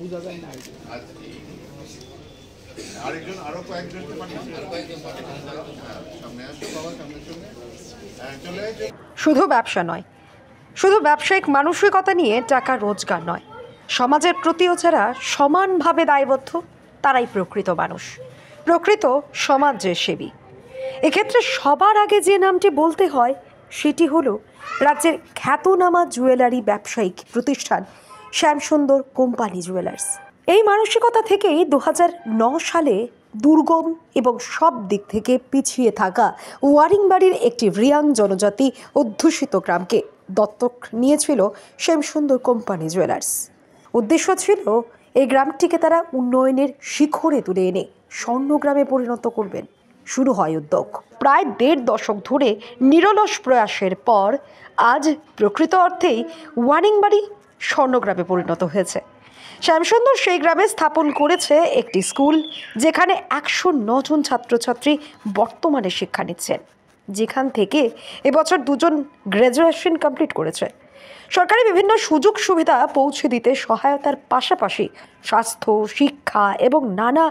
বোঝা যায় না। আরেকজন আরো কয়েকজনকে সামনে আসো বাবা, সামনে চলে শুধু ব্যবসা নয়, শুধু ব্যবসায়িক মানসিকতা নিয়ে টাকা রোজগার নয়, সমাজের প্রতিও যারা সমানভাবে দায়বদ্ধ তারাই প্রকৃত মানুষ, প্রকৃত সমাজের সেবী। এক্ষেত্রে সবার আগে যে নামটি বলতে হয় সেটি হলো রাজ্যের খ্যাতনামা জুয়েলারি ব্যবসায়িক প্রতিষ্ঠান শ্যামসুন্দর কোম্পানি জুয়েলার্স। এই মানসিকতা থেকেই 2009 সালে দুর্গম এবং সব দিক থেকে পিছিয়ে থাকা ওয়ারিংবাড়ির একটি রিয়াং জনজাতি অধ্যুষিত গ্রামকে দত্তক নিয়েছিল শ্যামসুন্দর কোম্পানি জুয়েলার্স। উদ্দেশ্য ছিল এই গ্রামটিকে তারা উন্নয়নের শিখরে তুলে এনে স্বর্ণগ্রামে পরিণত করবেন। শুরু হয় উদ্যোগ। প্রায় 1.5 দশক ধরে নিরলস প্রয়াসের পর আজ প্রকৃত অর্থেই ওয়ারিংবাড়ি স্বর্ণগ্রামে পরিণত হয়েছে। শ্যামসুন্দর সেই গ্রামে স্থাপন করেছে একটি স্কুল, যেখানে 109 জন ছাত্রছাত্রী বর্তমানে শিক্ষা নিচ্ছেন, যেখান থেকে এবছর 2 জন গ্র্যাজুয়েশন কমপ্লিট করেছে। সরকারি বিভিন্ন সুযোগ সুবিধা পৌঁছে দিতে সহায়তার পাশাপাশি স্বাস্থ্য, শিক্ষা এবং নানা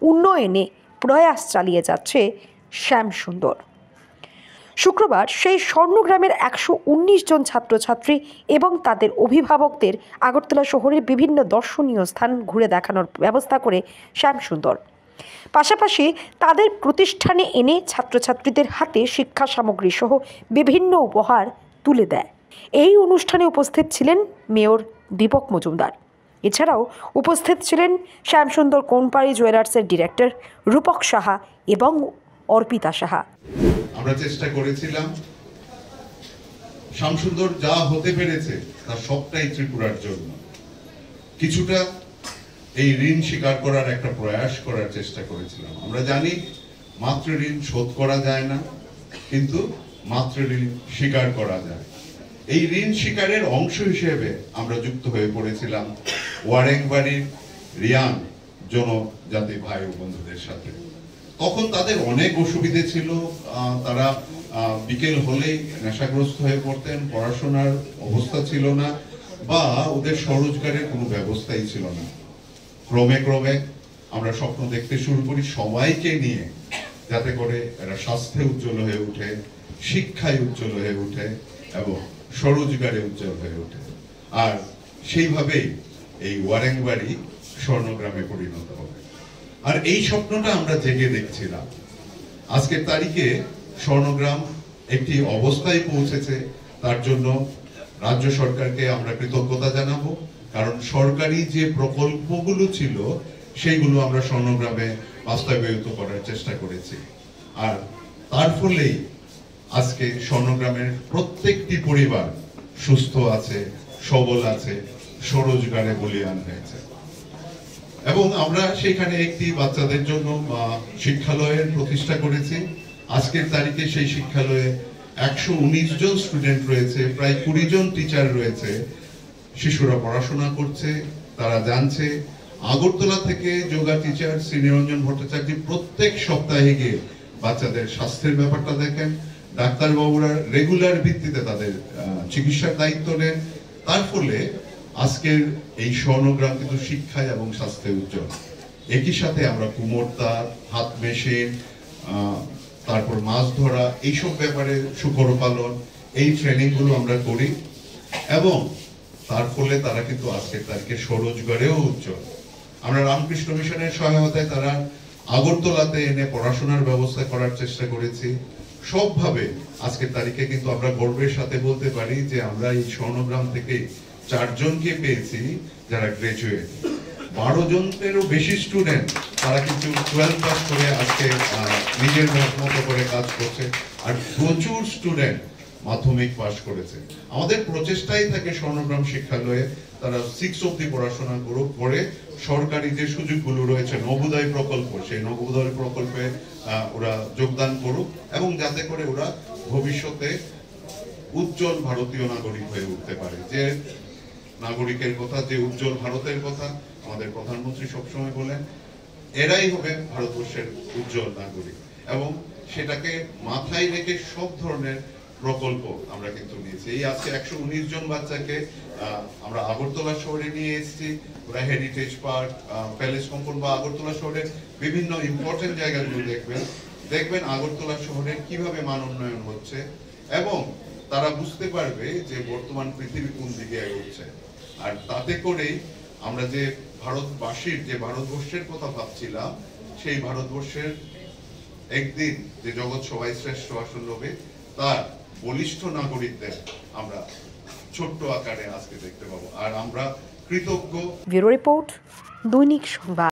উন্নয়নে প্রয়াস চালিয়ে যাচ্ছে শ্যামসুন্দর। শুক্রবার সেই স্বর্ণগ্রামের 119 জন ছাত্রছাত্রী এবং তাদের অভিভাবকদের আগরতলা শহরের বিভিন্ন দর্শনীয় স্থান ঘুরে দেখানোর ব্যবস্থা করে শ্যামসুন্দর। পাশাপাশি তাদের প্রতিষ্ঠানে এনে ছাত্রছাত্রীদের হাতে শিক্ষা সামগ্রী সহ বিভিন্ন উপহার তুলে দেয়। এই অনুষ্ঠানে উপস্থিত ছিলেন মেয়র দীপক মজুমদার। এছাড়াও উপস্থিত ছিলেন শ্যামসুন্দর কোম্পানি জুয়েলার্সের ডিরেক্টর রূপক সাহা এবং অর্পিতা সাহা। আমরা চেষ্টা করেছিলাম শ্যামসুন্দর যা হতে পেরেছে তার সবটাই ত্রিপুরার জন্য। কিছুটা এই ঋণ স্বীকার করার একটা প্রয়াস করার চেষ্টা করেছিলাম। আমরা জানি মাতৃ ঋণ শোধ করা যায় না, কিন্তু মাতৃ ঋণ স্বীকার করা যায়। এই ঋণ স্বীকারের অংশ হিসেবে আমরা যুক্ত হয়ে পড়েছিলাম ওয়ারেংবাড়ির রিয়াং জনজাতি ভাই ও বন্ধুদের সাথে। তখন তাদের অনেক অসুবিধে ছিল। তারা বিকেল হলেই নেশাগ্রস্ত হয়ে পড়তেন, পড়াশোনার অবস্থা ছিল না, বা ওদের স্বরোজগারের কোনো ব্যবস্থাই ছিল না। ক্রমে ক্রমে আমরা স্বপ্ন দেখতে শুরু করি সবাইকে নিয়ে, যাতে করে এরা স্বাস্থ্যে উজ্জ্বল হয়ে ওঠে, শিক্ষায় উজ্জ্বল হয়ে ওঠে এবং স্বরোজগারে উজ্জ্বল হয়ে ওঠে। আর সেইভাবেই এই ওয়ারেংবাড়ি স্বর্ণগ্রামে পরিণত হবে। আর এই স্বপ্নটা আমরা জেগে দেখছিলাম। আজকের তারিখে স্বর্ণগ্রাম একটি অবস্থায় পৌঁছেছে, তার জন্য রাজ্য সরকারকে আমরা কৃতজ্ঞতা জানাবো। কারণ সরকারি যে প্রকল্পগুলো ছিল সেইগুলো আমরা স্বর্ণগ্রামে বাস্তবায়িত করার চেষ্টা করেছি। আর তার ফলেই আজকে স্বর্ণগ্রামের প্রত্যেকটি পরিবার সুস্থ আছে, সবল আছে, স্বরোজগারে বলীয়ান হয়েছে। এবং আমরা সেখানে একটি বাচ্চাদের জন্য শিক্ষালয়ের প্রতিষ্ঠা করেছি। আজকের তারিখে সেই শিক্ষালয়ে 119 জন স্টুডেন্ট রয়েছে, প্রায় 20 জন টিচার রয়েছে। শিশুরা পড়াশোনা করছে, তারা জানছে। আগরতলা থেকে যোগা টিচার শ্রীনিরঞ্জন ভট্টাচার্য প্রত্যেক সপ্তাহে গিয়ে বাচ্চাদের স্বাস্থ্যের ব্যাপারটা দেখেন। ডাক্তারবাবুরা রেগুলার ভিত্তিতে তাদের চিকিৎসার দায়িত্ব নেন। তার ফলে আজকের এই স্বর্ণগ্রাম কিন্তু শিক্ষায় এবং স্বাস্থ্যে উজ্জ্বল। একই সাথে আমরা কুমোরতার, হাত মেশিন, তারপর মাছ ধরা, এইসব ব্যাপারে শূকর পালন, এই ট্রেনিং গুলো আমরা করি এবং তার ফলে তারা কিন্তু আজকের তারিখে স্বরোজগারেও উজ্জ্বল। আমরা রামকৃষ্ণ মিশনের সহায়তায় তারা আগরতলাতে এনে পড়াশোনার ব্যবস্থা করার চেষ্টা করেছি। সবভাবে আজকের তারিখে কিন্তু আমরা গর্বের সাথে বলতে পারি যে আমরা এই স্বর্ণগ্রাম থেকে 4 জনকে পেয়েছি যারা গ্রাজুয়েট। 12 জনেরও বেশি স্টুডেন্ট তারা কিন্তু 12 পাস করে আজকে নিজের মতো করে কাজ করছে। আর প্রচুর স্টুডেন্ট মাধ্যমিক পাস করেছে। আমাদের প্রচেষ্টাই থাকে স্বর্ণগ্রাম শিক্ষালয়ে তারা 6 অবধি পড়াশোনা করে সরকারি যে সুযোগগুলো রয়েছে নবোদয় প্রকল্প, সেই নবোদয় প্রকল্পে ওরা যোগদান করুক এবং যাতে করে ওরা ভবিষ্যতে উজ্জ্বল ভারতীয় নাগরিক হয়ে উঠতে পারে। যে নাগরিকের কথা, যে উজ্জ্বল ভারতের কথা আমাদের প্রধানমন্ত্রী সবসময় বলেন, এরাই হবে ভারতবর্ষের উজ্জ্বল নাগরিক। এবং সেটাকে মাথায় রেখে সব ধরনের প্রকল্প আমরা কিন্তু নিয়েছি। এই আজকে 119 জন বাচ্চাকে আমরা আগরতলা শহরে নিয়ে এসেছি। ওরা হেরিটেজ পার্ক, প্যালেস কম্পাউন্ড বা আগরতলা শহরের বিভিন্ন ইম্পর্টেন্ট জায়গাগুলো দেখবেন আগরতলা শহরে কিভাবে মান উন্নয়ন হচ্ছে, এবং তারা বুঝতে পারবে যে বর্তমান পৃথিবী কোন দিকে এগোচ্ছে। আর তাতে করেই আমরা যে ভারতবাসীর, যে ভারতবর্ষের কথা ভাবছিলাম, সেই ভারতবর্ষের একদিন যে জগৎ সবাই শ্রেষ্ঠ আসন হবে, তার বলিষ্ঠ নাগরিকদের আমরা ছোট্ট আকারে আজকে দেখতে পাবো। আর আমরা কৃতজ্ঞ। ব্যুরো রিপোর্ট, দৈনিক সংবাদ।